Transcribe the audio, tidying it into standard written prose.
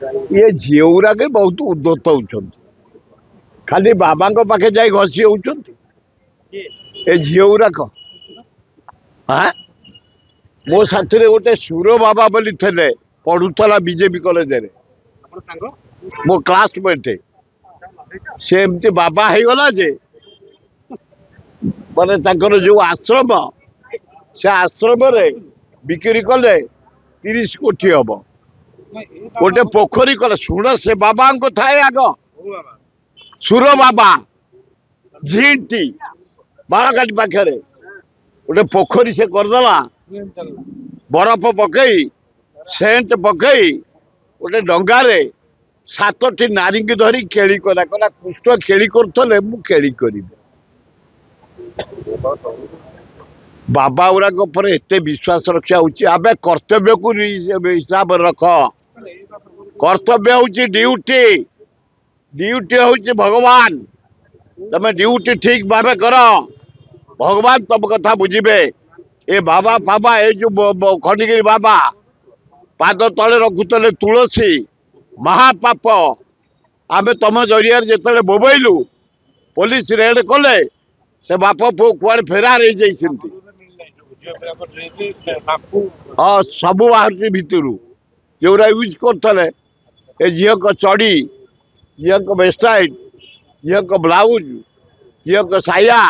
ये झील गुराक बहुत उद्दत होती खाली बाबा पाखे जा घसी होती ए झील गुराक हाँ मो साथी गोटे सुर बाबा बोली थे पढ़ुला बीजेपी कॉलेज रे मो क्लासमेट से एमती बाबा हो गला जे माने जो आश्रम से आश्रम रे बिक्री कले 30 कोटी हम गोटे पोखरी कले शुण से बाबा को थाए आग सुर बाबा झीटी बाड़काटी पाखे गोटे पोखरी से करदेला बरफ पकई सेंट पकई गोटे डंगारे 7टी नारी की धरी खेली कला कहला कृष्ण खेली करथले मु खेली करी बाबा गुराक पर एते विश्वास रखा आबे कर्तव्य को हिसाब रख कर्तव्य हूँ ड्यूटी ड्यूटी हूँ भगवान तमे ड्यूटी ठीक भाव कर भगवान तुम कथा बुझे ए बाबा बाबा ए जो खंडगिरी बाबा पाद तले रखुले तुलसी महापाप आमे तुम जरिया जिते बोबईलु पुलिस रेड कले से बाप पु कुआड़े फेरार हो हाँ सब बाहर भितर जोरा यूज करते ए झील को चढ़ी झील को वेस्टाइट झील को ब्लाउज झील को साया